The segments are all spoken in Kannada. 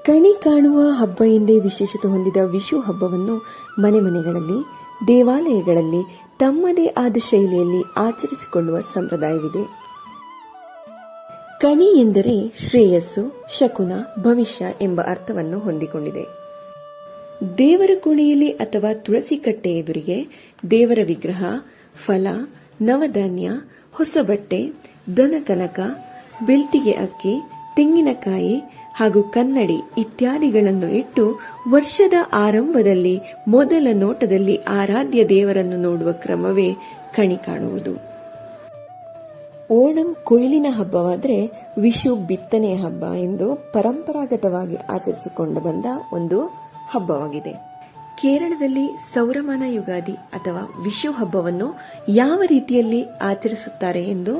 ಕಣಿ ಕಾಣುವ ಹಬ್ಬ ಎಂದೇ ವಿಶೇಷತೆ ಹೊಂದಿದ ವಿಷು ಹಬ್ಬವನ್ನು ಮನೆ ಮನೆಗಳಲ್ಲಿ ದೇವಾಲಯಗಳಲ್ಲಿ ತಮ್ಮದೇ ಆದ ಶೈಲಿಯಲ್ಲಿ ಆಚರಿಸಿಕೊಳ್ಳುವ ಸಂಪ್ರದಾಯವಿದೆ. ಕಣಿ ಎಂದರೆ ಶ್ರೇಯಸ್ಸು, ಶಕುನ, ಭವಿಷ್ಯ ಎಂಬ ಅರ್ಥವನ್ನು ಹೊಂದಿಕೊಂಡಿದೆ. ದೇವರ ಕೋಣೆಯಲ್ಲಿ ಅಥವಾ ತುಳಸಿ ಕಟ್ಟೆ ಎದುರಿಗೆ ದೇವರ ವಿಗ್ರಹ, ಫಲ, ನವಧಾನ್ಯ, ಹೊಸ ಬಟ್ಟೆ, ದನಕನಕ, ಬೆಳ್ತಿಗೆ ಅಕ್ಕಿ, ತೆಂಗಿನಕಾಯಿ ಹಾಗೂ ಕನ್ನಡಿ ಇತ್ಯಾದಿಗಳನ್ನು ಇಟ್ಟು ವರ್ಷದ ಆರಂಭದಲ್ಲಿ ಮೊದಲ ನೋಟದಲ್ಲಿ ಆರಾಧ್ಯ ದೇವರನ್ನು ನೋಡುವ ಕ್ರಮವೇ ಕಣಿ ಕಾಣುವುದು. ಓಣಂ ಕೊಯ್ಲಿನ ಹಬ್ಬವಾದರೆ ವಿಷು ಬಿತ್ತನೆಯ ಹಬ್ಬ ಎಂದು ಪರಂಪರಾಗತವಾಗಿ ಆಚರಿಸಿಕೊಂಡು ಬಂದ ಒಂದು ಹಬ್ಬವಾಗಿದೆ. ಕೇರಳದಲ್ಲಿ ಸೌರಮಾನ ಯುಗಾದಿ ಅಥವಾ ವಿಷು ಹಬ್ಬವನ್ನು ಯಾವ ರೀತಿಯಲ್ಲಿ ಆಚರಿಸುತ್ತಾರೆ ಎಂದು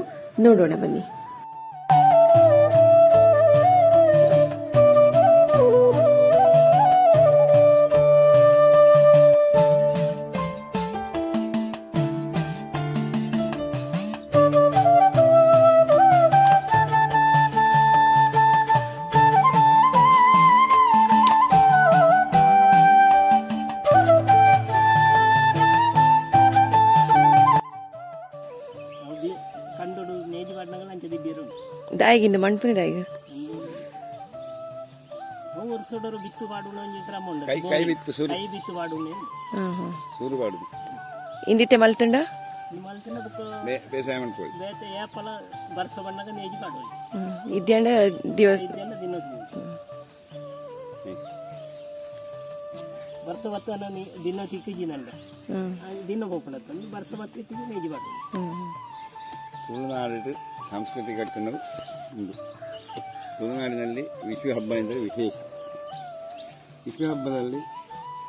ನೋಡೋಣ ಬನ್ನಿ. ದಾಯಿಗಿಂದ ಮಣ್ಪುನಿ ದಾಯಿಗ ಇಂದಿತ್ತೆ ಮಲ್ತಂಡ ಇದ್ಯಾಂಡ ದಿವಸ ವರ್ಷ ಹೊತ್ತ ದಿನ ತಿಕ್ಕಿಜಿನಲ್ಲ ದಿನ ಹೋಗ್ಬಿಡತ್ತ ವರ್ಷ ಹೊತ್ತ ಇಟ್ಟಿಗೆ ನೇಜಿ ಬಾಡು ತುಳುನಾಡು ಸಾಂಸ್ಕೃತಿಕ ಘಟನೆಗಳು ಉಂಟು. ತುಳುನಾಡಿನಲ್ಲಿ ವಿಷು ಹಬ್ಬ ಎಂದರೆ ವಿಶೇಷ. ವಿಷು ಹಬ್ಬದಲ್ಲಿ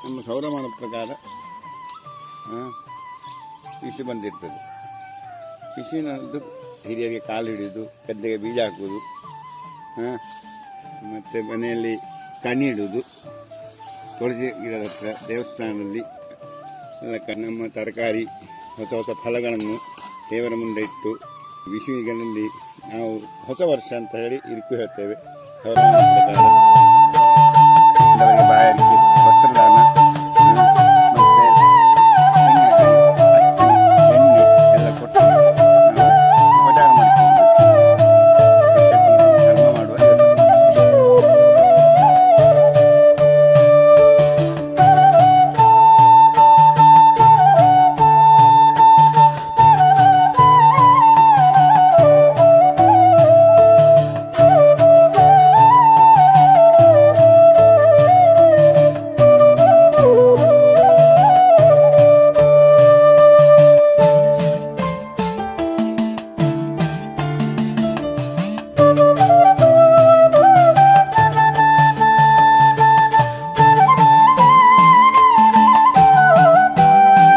ನಮ್ಮ ಸೌರಮಾನ ಪ್ರಕಾರ ವಿಷು ಬಂದಿರ್ತದೆ. ವಿಷುವಿನದ್ದು ಹಿರಿಯರಿಗೆ ಕಾಲು ಹಿಡಿದು ಗದ್ದೆಗೆ ಬೀಜ ಹಾಕುವುದು, ಮತ್ತು ಮನೆಯಲ್ಲಿ ಕಣಿ ಇಡುವುದು, ತುಳಸಿ ಗಿಡದ ಹತ್ರ ದೇವಸ್ಥಾನದಲ್ಲಿ ನಮ್ಮ ತರಕಾರಿ ಹೊಸ ಹೊಸ ಫಲಗಳನ್ನು ದೇವರ ಮುಂದೆ ಇಟ್ಟು ವಿಷುವಿನಲ್ಲಿ ನಾವು ಹೊಸ ವರ್ಷ ಅಂತ ಹೇಳಿ ಇರಿಕು ಹೇಳ್ತೇವೆ. ಸೌರಮಾನ ಪ್ರಕಾರ ಬಾಯಾರಿಕೆ, ವಸ್ತ್ರದಾನ,